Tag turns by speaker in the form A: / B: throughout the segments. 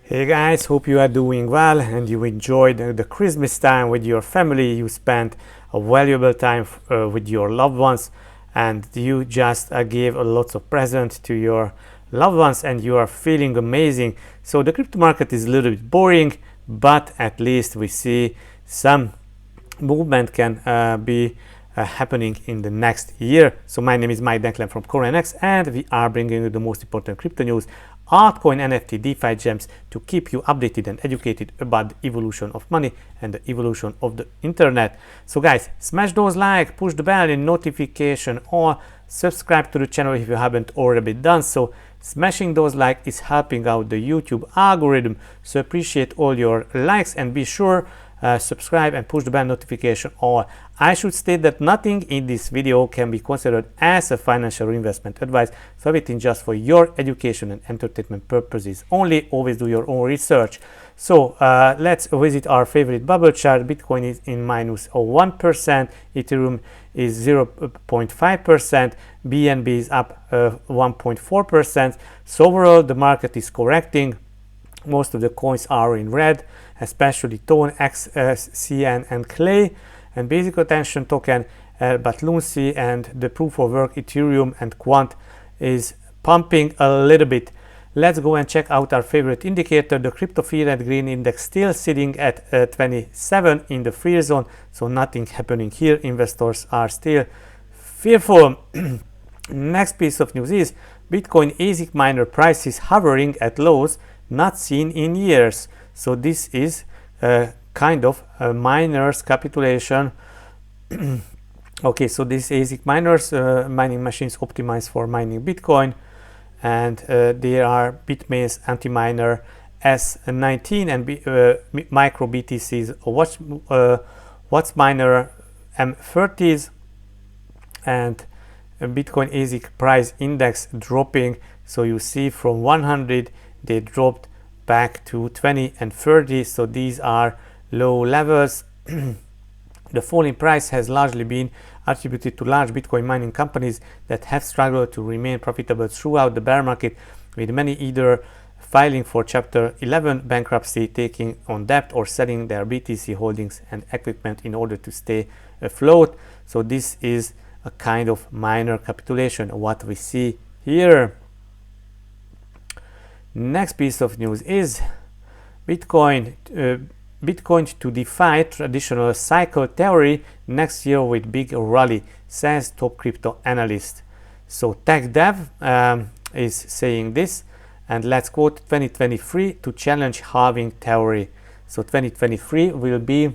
A: Hey guys, hope you are doing well and you enjoyed the Christmas time with your family. You spent a valuable time with your loved ones, and you just gave a lots of presents to your loved ones, and you are feeling amazing. So the crypto market is a little bit boring, but at least we see some movement can be happening in the next year. So my name is Mike Declan from CorionX, and we are bringing you the most important crypto news, altcoin, NFT, DeFi gems to keep you updated and educated about the evolution of money and the evolution of the internet. So guys, smash those like, push the bell and notification, or subscribe to the channel if you haven't already done so. Smashing those likes is helping out the YouTube algorithm, so appreciate all your likes, and be sure subscribe and push the bell notification. Or I should state that nothing in this video can be considered as a financial investment advice, so everything just for your education and entertainment purposes only. Always do your own research. So let's visit our favorite bubble chart. Bitcoin is in minus 1%, Ethereum is 0.5%, BNB is up 1.4%. So overall the market is correcting. Most of the coins are in red, especially Tone, XCN, and Clay. And basic attention token, but Luncy and the proof of work Ethereum and Quant is pumping a little bit. Let's go and check out our favorite indicator, the crypto fear and green index, still sitting at 27 in the fear zone. So nothing happening here. Investors are still fearful. Next piece of news is Bitcoin ASIC miner prices hovering at lows not seen in years. So this is kind of a miner's capitulation. Okay, so this ASIC miners, mining machines optimized for mining Bitcoin, and there are Bitmain's anti-miner S19 and micro BTC's Watts miner M30s, and Bitcoin ASIC price index dropping. So you see from 100 they dropped back to 20 and 30, so these are low levels. The fall in price has largely been attributed to large Bitcoin mining companies that have struggled to remain profitable throughout the bear market, with many either filing for Chapter 11 bankruptcy, taking on debt, or selling their BTC holdings and equipment in order to stay afloat. So this is a kind of minor capitulation, what we see here. Next piece of news is Bitcoin to defy traditional cycle theory next year with big rally, says top crypto analyst. So TechDev is saying this, and let's quote 2023 to challenge halving theory. So 2023 will be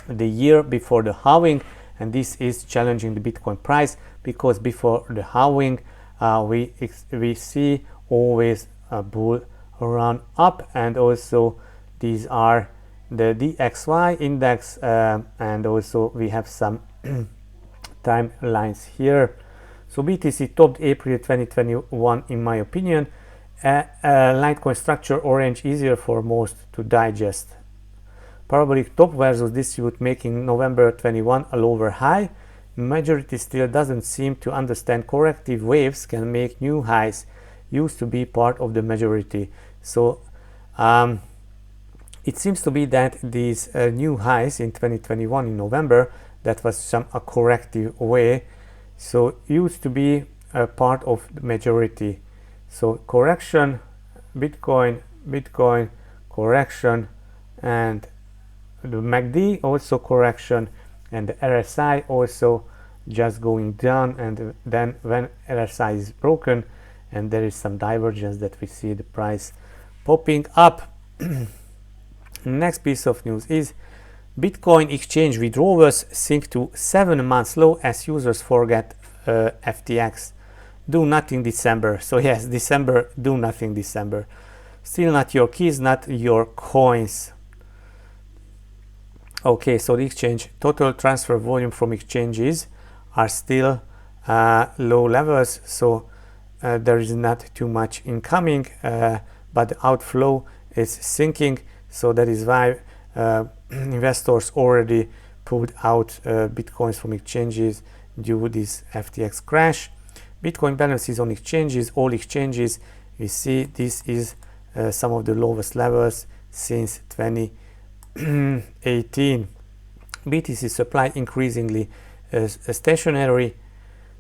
A: the year before the halving, and this is challenging the Bitcoin price, because before the halving we see always a bull run up. And also these are the DXY index, and also we have some timelines here. So BTC topped April 2021 in my opinion. Litecoin structure orange, easier for most to digest. Probably top versus distribute, making November 21 a lower high. Majority still doesn't seem to understand corrective waves can make new highs. Used to be part of the majority. So it seems to be that these new highs in 2021 in November, that was a corrective way. So used to be a part of the majority. So correction, Bitcoin, correction, and the MACD also correction, and the RSI also just going down. And then when RSI is broken and there is some divergence, that we see the price popping up. Next piece of news is Bitcoin exchange withdrawals sink to 7 months low as users forget FTX. Do nothing December. So yes, December, do nothing December. Still not your keys, not your coins. Okay, so the exchange total transfer volume from exchanges are still low levels. So there is not too much incoming, but the outflow is sinking. So that is why investors already pulled out bitcoins from exchanges due to this FTX crash. Bitcoin balances on exchanges, all exchanges, we see this is some of the lowest levels since 2018. BTC supply increasingly stationary.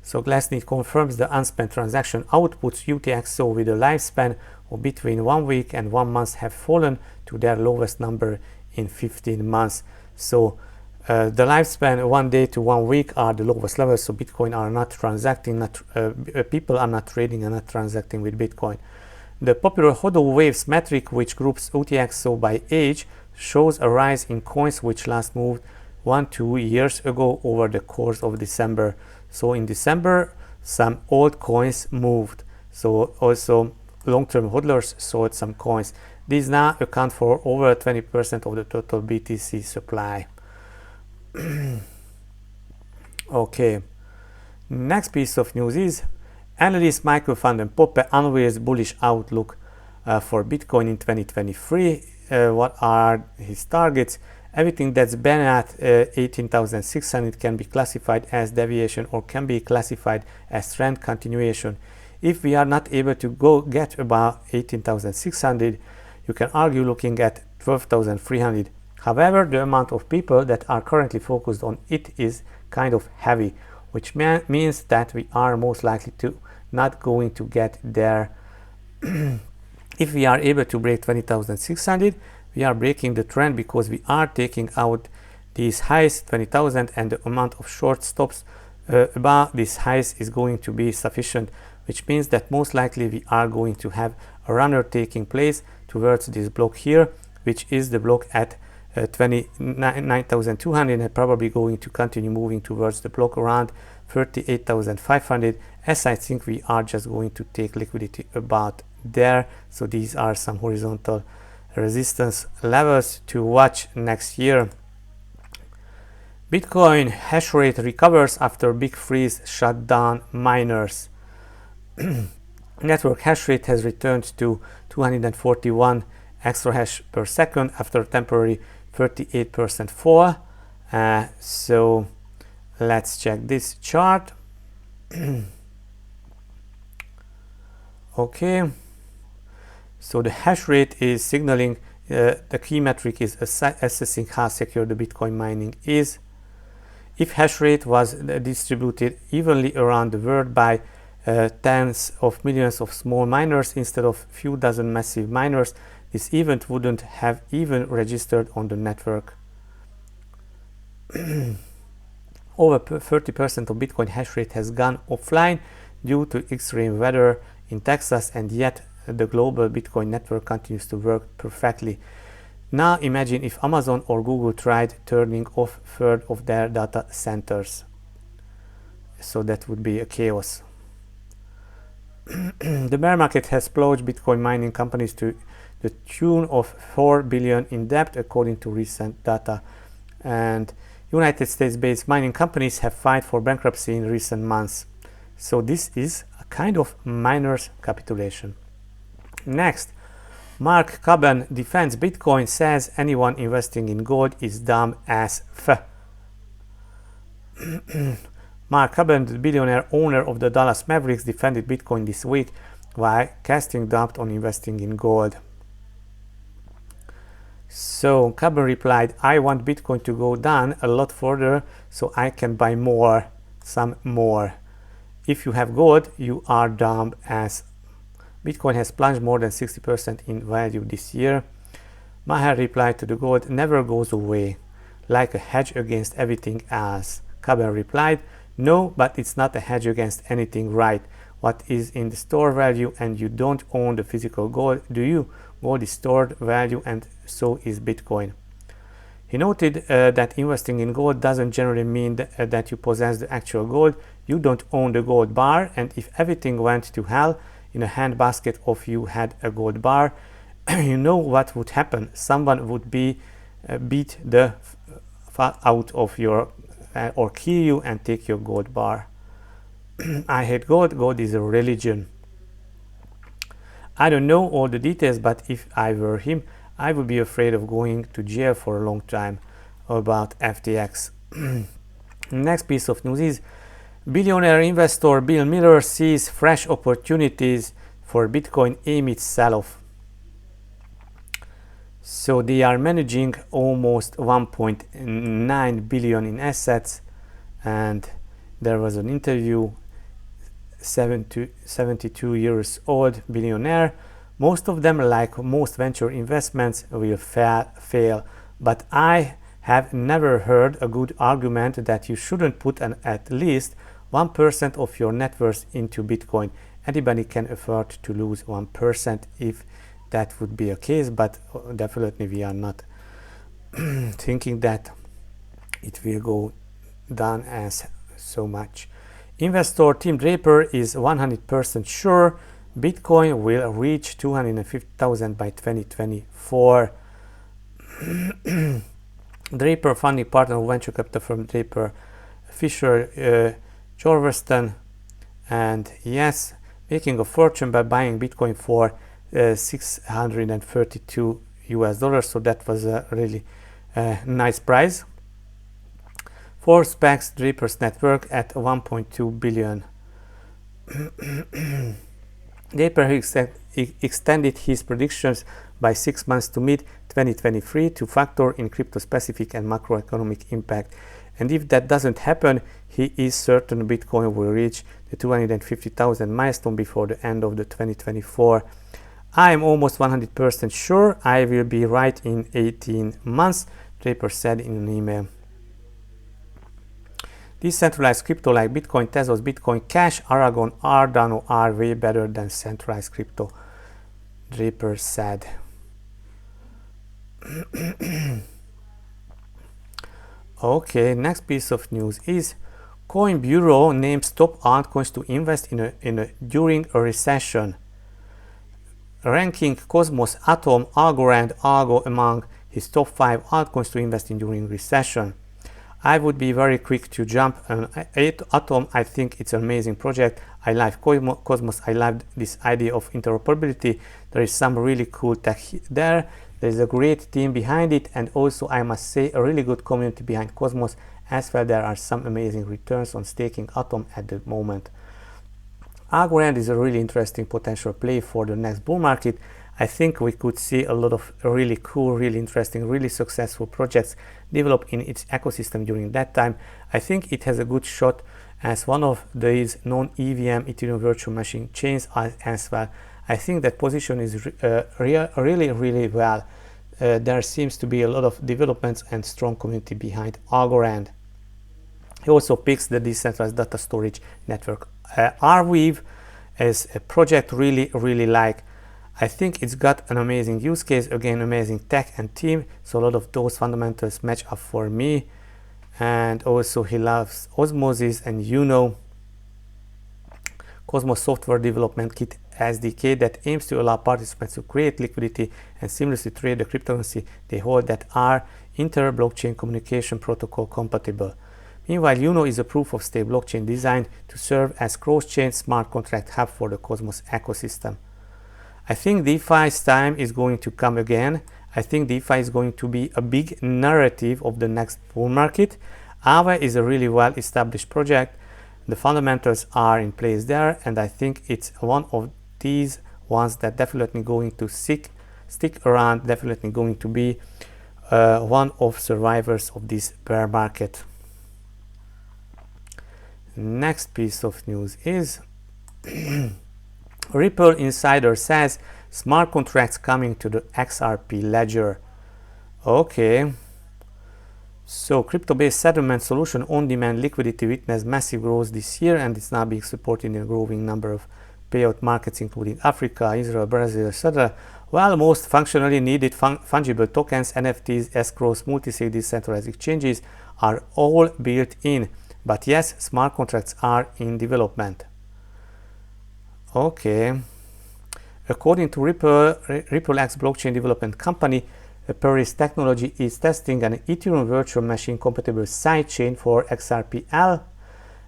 A: So Glassnode confirms the unspent transaction outputs UTXO with a lifespan of between 1 week and 1 month have fallen to their lowest number in 15 months. So the lifespan 1 day to 1 week are the lowest levels. So Bitcoin are not transacting, people are not trading and not transacting with Bitcoin. The popular HODL waves metric, which groups UTXO by age, shows a rise in coins which last moved 1-2 years ago over the course of December. So in December, some old coins moved. So also long-term hodlers sold some coins. These now account for over 20% of the total BTC supply. Okay. Next piece of news is analyst Michael van den Poppe unveils bullish outlook for Bitcoin in 2023. What are his targets? Everything that's been at 18,600 can be classified as deviation or can be classified as trend continuation. If we are not able to get above 18,600, you can argue looking at 12,300. However, the amount of people that are currently focused on it is kind of heavy, which means that we are most likely to not going to get there. If we are able to break 20,600, we are breaking the trend because we are taking out these highs, 20,000, and the amount of short stops above these highs is going to be sufficient, which means that most likely we are going to have a runner taking place towards this block here, which is the block at 29,200, and probably going to continue moving towards the block around 38,500, as I think we are just going to take liquidity about there. So these are some horizontal resistance levels to watch next year. Bitcoin hash rate recovers after big freeze shut down miners. Network hash rate has returned to 241 extra hash per second after a temporary 38% fall. So let's check this chart. Okay. So the hash rate is signaling, the key metric is assessing how secure the Bitcoin mining is. If hash rate was distributed evenly around the world by tens of millions of small miners instead of few dozen massive miners, this event wouldn't have even registered on the network. Over 30% of Bitcoin hash rate has gone offline due to extreme weather in Texas, and yet the global Bitcoin network continues to work perfectly. Now imagine if Amazon or Google tried turning off a third of their data centers. So that would be a chaos. The bear market has plunged Bitcoin mining companies to the tune of $4 billion in debt, according to recent data. And United States-based mining companies have filed for bankruptcy in recent months. So this is a kind of miner's capitulation. Next, Mark Cuban defends Bitcoin, says anyone investing in gold is dumb as f. Mark Cuban, the billionaire owner of the Dallas Mavericks, defended Bitcoin this week while casting doubt on investing in gold. So Cuban replied, I want Bitcoin to go down a lot further so I can buy more, some more. If you have gold, you are dumb as. Bitcoin has plunged more than 60% in value this year. Maher replied to the gold never goes away, like a hedge against everything else. Cuban replied, no, but it's not a hedge against anything, right? What is in the store value, and you don't own the physical gold, do you? Gold is stored value, and so is Bitcoin. He noted that investing in gold doesn't generally mean that you possess the actual gold. You don't own the gold bar, and if everything went to hell, in a handbasket of you had a gold bar, you know what would happen. Someone would beat the fuck out of your or kill you and take your gold bar. I hate gold. Gold is a religion. I don't know all the details, but if I were him, I would be afraid of going to jail for a long time. About FTX. Next piece of news is billionaire investor Bill Miller sees fresh opportunities for Bitcoin amid sell-off. So they are managing almost 1.9 billion in assets, and there was an interview, 72 years old billionaire. Most of them, like most venture investments, will fail, but I have never heard a good argument that you shouldn't put at least 1% of your net worth into Bitcoin. Anybody can afford to lose 1% if that would be a case, but definitely we are not thinking that it will go down as so much. Investor Tim Draper is 100% sure Bitcoin will reach 250,000 by 2024. Draper, funding partner of venture capital firm Draper Fisher Jorveston, and yes, making a fortune by buying Bitcoin for $632 US. So that was a really nice price. Forbes backs Draper's network at 1.2 billion. Draper extended his predictions by 6 months to mid-2023 to factor in crypto-specific and macroeconomic impact. And if that doesn't happen, he is certain Bitcoin will reach the 250,000 milestone before the end of the 2024. I am almost 100% sure I will be right in 18 months, Draper said in an email. Decentralized crypto like Bitcoin, Tezos, Bitcoin Cash, Aragon, Cardano are way better than centralized crypto, Draper said. Okay, next piece of news is Coin Bureau names top altcoins to invest in during a recession, ranking Cosmos, Atom, Algorand, Algo among his top 5 altcoins to invest in during recession. I would be very quick to jump on Atom. I think it's an amazing project. I like Cosmos. I love this idea of interoperability. There is some really cool tech there. There's a great team behind it, and also I must say a really good community behind Cosmos as well. There are some amazing returns on staking Atom at the moment. Algorand is a really interesting potential play for the next bull market. I think we could see a lot of really cool, really interesting, really successful projects develop in its ecosystem during that time. I think it has a good shot as one of these non-EVM Ethereum virtual machine chains as well. I think that position is really well. There seems to be a lot of developments and strong community behind Algorand. He also picks the decentralized data storage network. Arweave is a project really like. I think it's got an amazing use case, again amazing tech and team, so a lot of those fundamentals match up for me. And also he loves Osmosis and Cosmos software development kit SDK that aims to allow participants to create liquidity and seamlessly trade the cryptocurrency they hold that are inter-blockchain communication protocol compatible. Meanwhile, Uno is a proof-of-stake blockchain designed to serve as cross-chain smart contract hub for the Cosmos ecosystem. I think DeFi's time is going to come again. I think DeFi is going to be a big narrative of the next bull market. Aave is a really well-established project. The fundamentals are in place there, and I think it's one of these ones that definitely going to stick around, definitely going to be one of survivors of this bear market. Next piece of news is Ripple insider says smart contracts coming to the XRP ledger. Okay, so crypto-based settlement solution on-demand liquidity witnessed massive growth this year, and it's now being supported in a growing number of payout markets including Africa, Israel, Brazil, etc. While most functionally needed fungible tokens, NFTs, escrows, multi-sig decentralized exchanges are all built in, but yes, smart contracts are in development. Okay, according to RippleX blockchain development company, Paris Technology is testing an Ethereum virtual machine compatible sidechain for XRPL.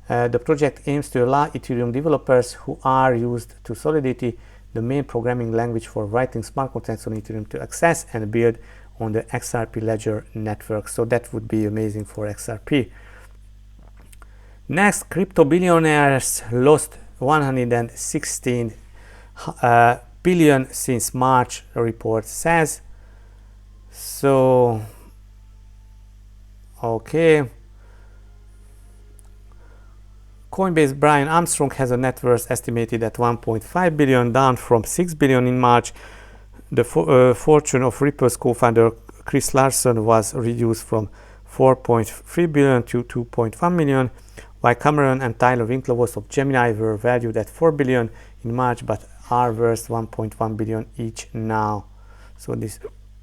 A: The project aims to allow Ethereum developers who are used to Solidity, the main programming language for writing smart contracts on Ethereum, to access and build on the XRP ledger network. So that would be amazing for XRP. Next, crypto billionaires lost 116 billion since March, the report says. So okay, Coinbase Brian Armstrong has a net worth estimated at 1.5 billion, down from 6 billion in March. The fortune of Ripple's co-founder Chris Larsen was reduced from 4.3 billion to 2.1 million, while Cameron and Tyler Winklevoss of Gemini were valued at 4 billion in March but are worth 1.1 billion each now. So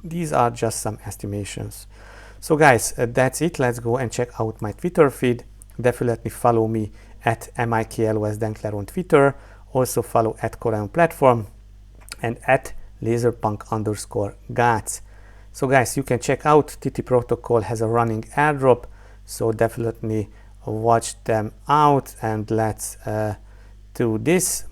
A: these are just some estimations. So guys, that's it. Let's go and check out my Twitter feed. Definitely follow me at MIKLOSDenkler on Twitter. Also follow at Corion Platform and at laserpunk_gats. So guys, you can check out TT Protocol has a running airdrop, so definitely watch them out, and let's do this.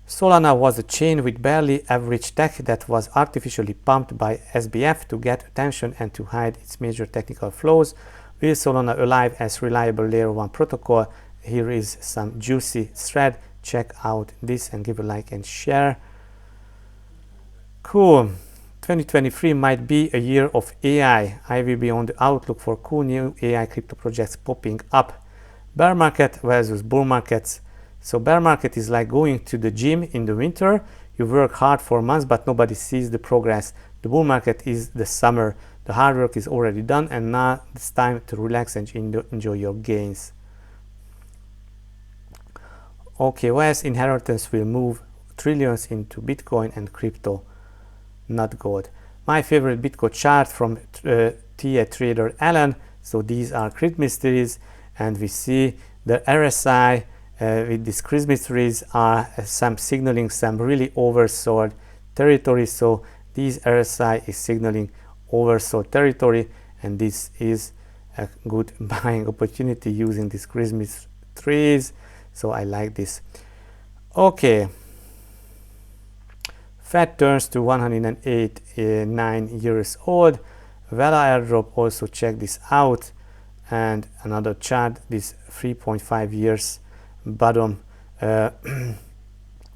A: Solana was a chain with barely average tech that was artificially pumped by SBF to get attention and to hide its major technical flaws. Will Solana alive as reliable layer 1 protocol? Here is some juicy thread. Check out this and give a like and share. Cool. 2023 might be a year of AI. I will be on the outlook for cool new AI crypto projects popping up. Bear market versus bull markets. So bear market is like going to the gym in the winter. You work hard for months but nobody sees the progress. The bull market is the summer. The hard work is already done and now it's time to relax and enjoy your gains. Okay, whereas inheritance will move trillions into Bitcoin and crypto, not gold. My favorite Bitcoin chart from TA trader Alan. So these are Christmas trees, and we see the RSI with these Christmas trees are some signaling some really oversold territory. So this RSI is signaling oversold territory, and this is a good buying opportunity using these Christmas trees. So I like this. Okay. Fed turns to 108.9 years old. Vela airdrop, also check this out. And another chart, this 3.5 years bottom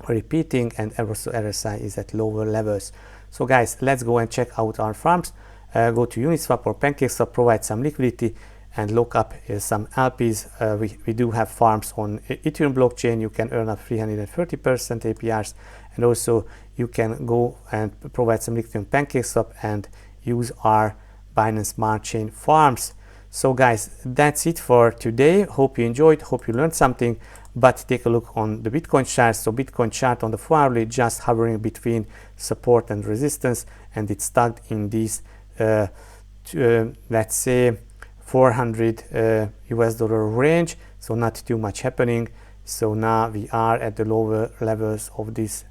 A: repeating, and also RSI is at lower levels. So guys, let's go and check out our farms. Go to Uniswap or PancakeSwap, provide some liquidity and look up some LPs. We do have farms on Ethereum blockchain. You can earn up 330% APRs, and also you can go and provide some liquidity on PancakeSwap and use our Binance Smart Chain farms. So guys, that's it for today. Hope you enjoyed, hope you learned something, but take a look on the Bitcoin chart. So Bitcoin chart on the 4 hourly just hovering between support and resistance, and it's stuck in this let's say 400 US dollar range, so not too much happening. So now we are at the lower levels of this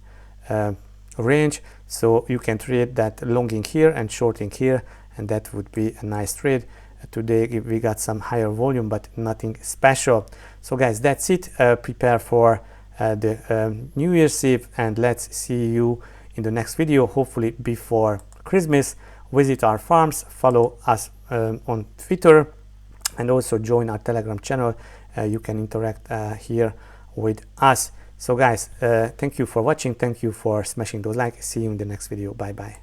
A: range, so you can trade that longing here and shorting here, and that would be a nice trade. Today we got some higher volume but nothing special. So guys, that's it. Prepare for the New Year's Eve, and let's see you in the next video, hopefully before Christmas. Visit our farms, follow us on Twitter, and also join our Telegram channel. You can interact here with us. So guys, thank you for watching, thank you for smashing those likes. See you in the next video. Bye bye.